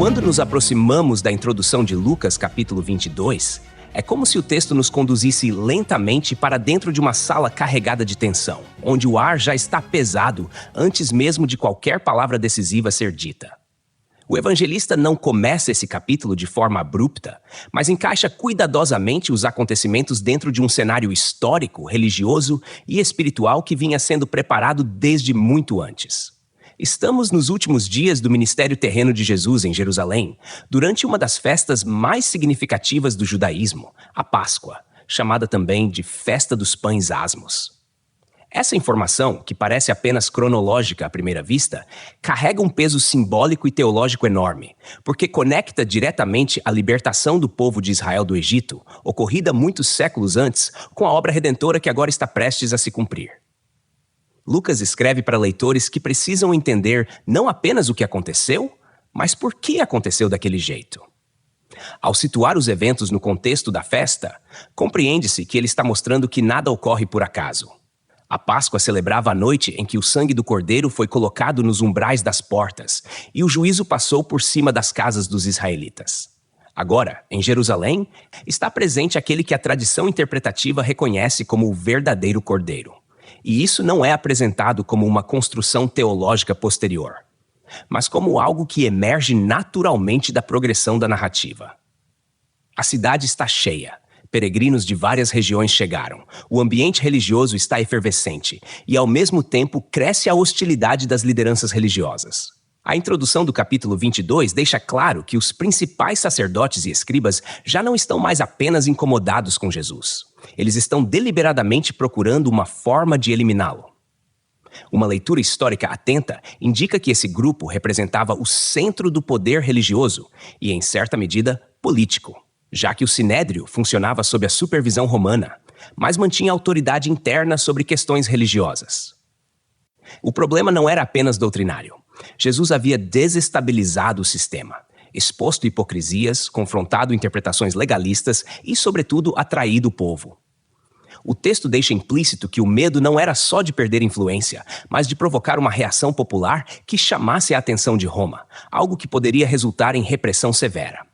Quando nos aproximamos da introdução de Lucas capítulo 22, é como se o texto nos conduzisse lentamente para dentro de uma sala carregada de tensão, onde o ar já está pesado antes mesmo de qualquer palavra decisiva ser dita. O evangelista não começa esse capítulo de forma abrupta, mas encaixa cuidadosamente os acontecimentos dentro de um cenário histórico, religioso e espiritual que vinha sendo preparado desde muito antes. Estamos nos últimos dias do ministério terreno de Jesus em Jerusalém, durante uma das festas mais significativas do judaísmo, a Páscoa, chamada também de Festa dos Pães Asmos. Essa informação, que parece apenas cronológica à primeira vista, carrega um peso simbólico e teológico enorme, porque conecta diretamente a libertação do povo de Israel do Egito, ocorrida muitos séculos antes, com a obra redentora que agora está prestes a se cumprir. Lucas escreve para leitores que precisam entender não apenas o que aconteceu, mas por que aconteceu daquele jeito. Ao situar os eventos no contexto da festa, compreende-se que ele está mostrando que nada ocorre por acaso. A Páscoa celebrava a noite em que o sangue do cordeiro foi colocado nos umbrais das portas e o juízo passou por cima das casas dos israelitas. Agora, em Jerusalém, está presente aquele que a tradição interpretativa reconhece como o verdadeiro cordeiro. E isso não é apresentado como uma construção teológica posterior, mas como algo que emerge naturalmente da progressão da narrativa. A cidade está cheia. Peregrinos de várias regiões chegaram. O ambiente religioso está efervescente e, ao mesmo tempo, cresce a hostilidade das lideranças religiosas. A introdução do capítulo 22 deixa claro que os principais sacerdotes e escribas já não estão mais apenas incomodados com Jesus. Eles estão deliberadamente procurando uma forma de eliminá-lo. Uma leitura histórica atenta indica que esse grupo representava o centro do poder religioso e, em certa medida, político, já que o Sinédrio funcionava sob a supervisão romana, mas mantinha autoridade interna sobre questões religiosas. O problema não era apenas doutrinário. Jesus havia desestabilizado o sistema, exposto hipocrisias, confrontado interpretações legalistas e, sobretudo, atraído o povo. O texto deixa implícito que o medo não era só de perder influência, mas de provocar uma reação popular que chamasse a atenção de Roma, algo que poderia resultar em repressão severa.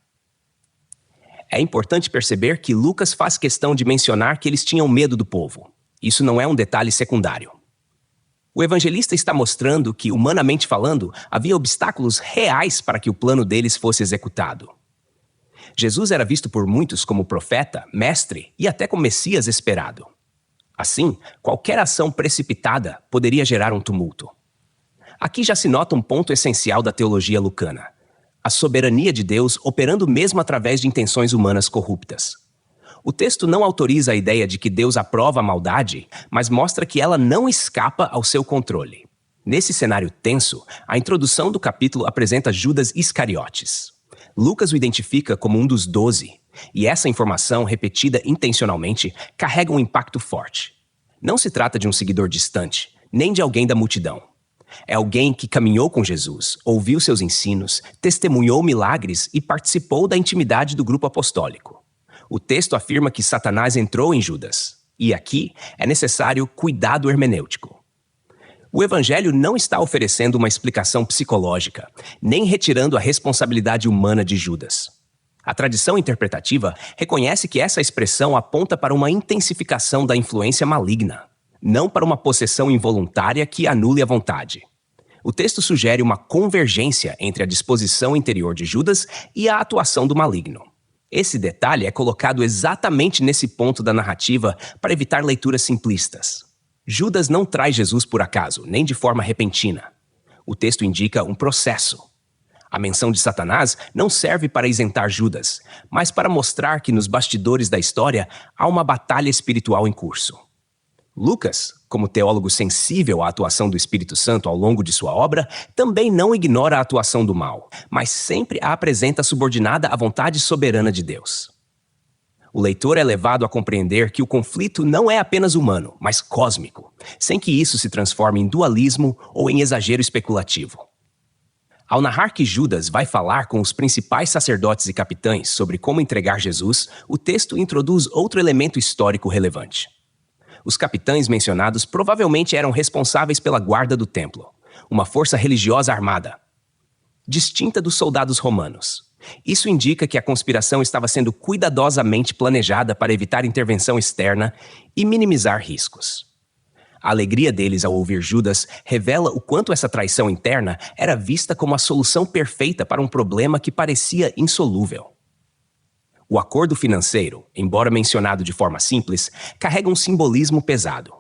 É importante perceber que Lucas faz questão de mencionar que eles tinham medo do povo. Isso não é um detalhe secundário. O evangelista está mostrando que, humanamente falando, havia obstáculos reais para que o plano deles fosse executado. Jesus era visto por muitos como profeta, mestre e até como Messias esperado. Assim, qualquer ação precipitada poderia gerar um tumulto. Aqui já se nota um ponto essencial da teologia lucana: a soberania de Deus operando mesmo através de intenções humanas corruptas. O texto não autoriza a ideia de que Deus aprova a maldade, mas mostra que ela não escapa ao seu controle. Nesse cenário tenso, a introdução do capítulo apresenta Judas Iscariotes. Lucas o identifica como um dos 12, e essa informação, repetida intencionalmente, carrega um impacto forte. Não se trata de um seguidor distante, nem de alguém da multidão. É alguém que caminhou com Jesus, ouviu seus ensinos, testemunhou milagres e participou da intimidade do grupo apostólico. O texto afirma que Satanás entrou em Judas, e aqui é necessário cuidado hermenêutico. O Evangelho não está oferecendo uma explicação psicológica, nem retirando a responsabilidade humana de Judas. A tradição interpretativa reconhece que essa expressão aponta para uma intensificação da influência maligna, não para uma possessão involuntária que anule a vontade. O texto sugere uma convergência entre a disposição interior de Judas e a atuação do maligno. Esse detalhe é colocado exatamente nesse ponto da narrativa para evitar leituras simplistas. Judas não traz Jesus por acaso, nem de forma repentina. O texto indica um processo. A menção de Satanás não serve para isentar Judas, mas para mostrar que nos bastidores da história há uma batalha espiritual em curso. Lucas, como teólogo sensível à atuação do Espírito Santo ao longo de sua obra, também não ignora a atuação do mal, mas sempre a apresenta subordinada à vontade soberana de Deus. O leitor é levado a compreender que o conflito não é apenas humano, mas cósmico, sem que isso se transforme em dualismo ou em exagero especulativo. Ao narrar que Judas vai falar com os principais sacerdotes e capitães sobre como entregar Jesus, o texto introduz outro elemento histórico relevante. Os capitães mencionados provavelmente eram responsáveis pela guarda do templo, uma força religiosa armada. distinta dos soldados romanos. Isso indica que a conspiração estava sendo cuidadosamente planejada para evitar intervenção externa e minimizar riscos. A alegria deles ao ouvir Judas revela o quanto essa traição interna era vista como a solução perfeita para um problema que parecia insolúvel. O acordo financeiro, embora mencionado de forma simples, carrega um simbolismo pesado.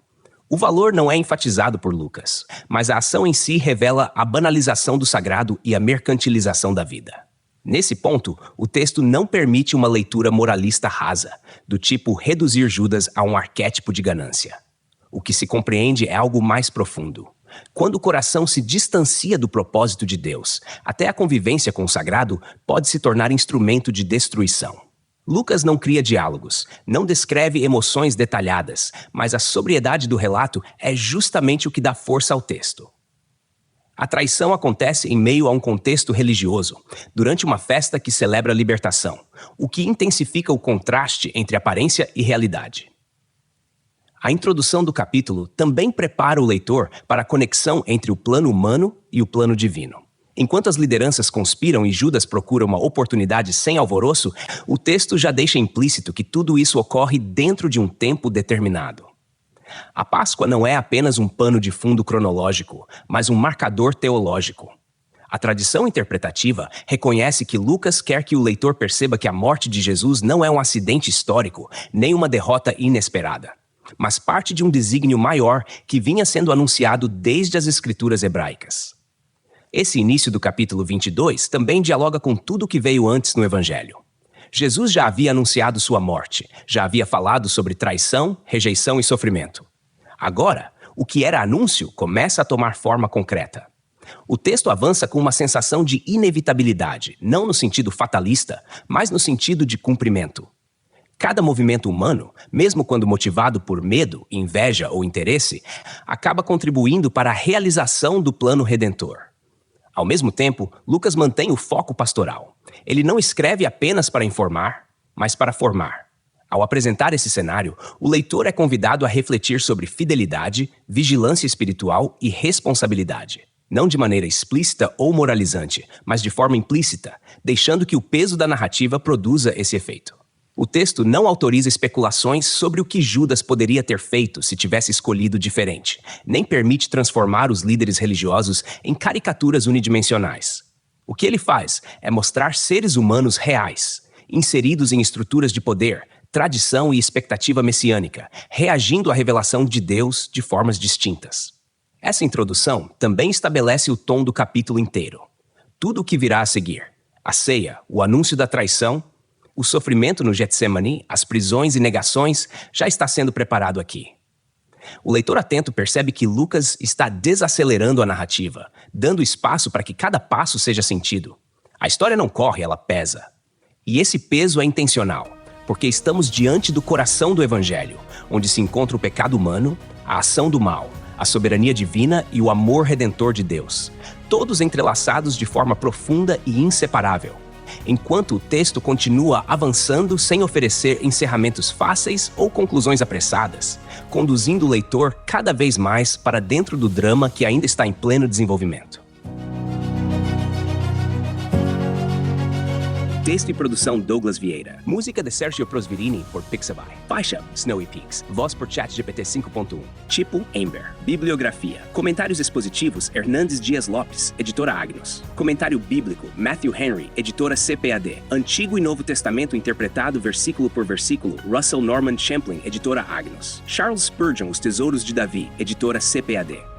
O valor não é enfatizado por Lucas, mas a ação em si revela a banalização do sagrado e a mercantilização da vida. Nesse ponto, o texto não permite uma leitura moralista rasa, do tipo reduzir Judas a um arquétipo de ganância. O que se compreende é algo mais profundo. Quando o coração se distancia do propósito de Deus, até a convivência com o sagrado pode se tornar instrumento de destruição. Lucas não cria diálogos, não descreve emoções detalhadas, mas a sobriedade do relato é justamente o que dá força ao texto. A traição acontece em meio a um contexto religioso, durante uma festa que celebra a libertação, o que intensifica o contraste entre aparência e realidade. A introdução do capítulo também prepara o leitor para a conexão entre o plano humano e o plano divino. Enquanto as lideranças conspiram e Judas procura uma oportunidade sem alvoroço, o texto já deixa implícito que tudo isso ocorre dentro de um tempo determinado. A Páscoa não é apenas um pano de fundo cronológico, mas um marcador teológico. A tradição interpretativa reconhece que Lucas quer que o leitor perceba que a morte de Jesus não é um acidente histórico, nem uma derrota inesperada, mas parte de um desígnio maior que vinha sendo anunciado desde as escrituras hebraicas. Esse início do capítulo 22 também dialoga com tudo o que veio antes no Evangelho. Jesus já havia anunciado sua morte, já havia falado sobre traição, rejeição e sofrimento. Agora, o que era anúncio começa a tomar forma concreta. O texto avança com uma sensação de inevitabilidade, não no sentido fatalista, mas no sentido de cumprimento. Cada movimento humano, mesmo quando motivado por medo, inveja ou interesse, acaba contribuindo para a realização do plano redentor. Ao mesmo tempo, Lucas mantém o foco pastoral. Ele não escreve apenas para informar, mas para formar. Ao apresentar esse cenário, o leitor é convidado a refletir sobre fidelidade, vigilância espiritual e responsabilidade. Não de maneira explícita ou moralizante, mas de forma implícita, deixando que o peso da narrativa produza esse efeito. O texto não autoriza especulações sobre o que Judas poderia ter feito se tivesse escolhido diferente, nem permite transformar os líderes religiosos em caricaturas unidimensionais. O que ele faz é mostrar seres humanos reais, inseridos em estruturas de poder, tradição e expectativa messiânica, reagindo à revelação de Deus de formas distintas. Essa introdução também estabelece o tom do capítulo inteiro. Tudo o que virá a seguir, a ceia, o anúncio da traição, o sofrimento no Getsemane, as prisões e negações, já está sendo preparado aqui. O leitor atento percebe que Lucas está desacelerando a narrativa, dando espaço para que cada passo seja sentido. A história não corre, ela pesa. E esse peso é intencional, porque estamos diante do coração do Evangelho, onde se encontra o pecado humano, a ação do mal, a soberania divina e o amor redentor de Deus, todos entrelaçados de forma profunda e inseparável. Enquanto o texto continua avançando sem oferecer encerramentos fáceis ou conclusões apressadas, conduzindo o leitor cada vez mais para dentro do drama que ainda está em pleno desenvolvimento. Texto e produção Douglas Vieira. Música de Sergio Prosverini por Pixabay. Faixa Snowy Peaks. Voz por ChatGPT 5.1. Tipo Ember. Bibliografia. Comentários expositivos Hernandes Dias Lopes, editora Agnos. Comentário bíblico Matthew Henry, editora CPAD. Antigo e Novo Testamento interpretado versículo por versículo Russell Norman Champlin, editora Agnos. Charles Spurgeon, Os Tesouros de Davi, editora CPAD.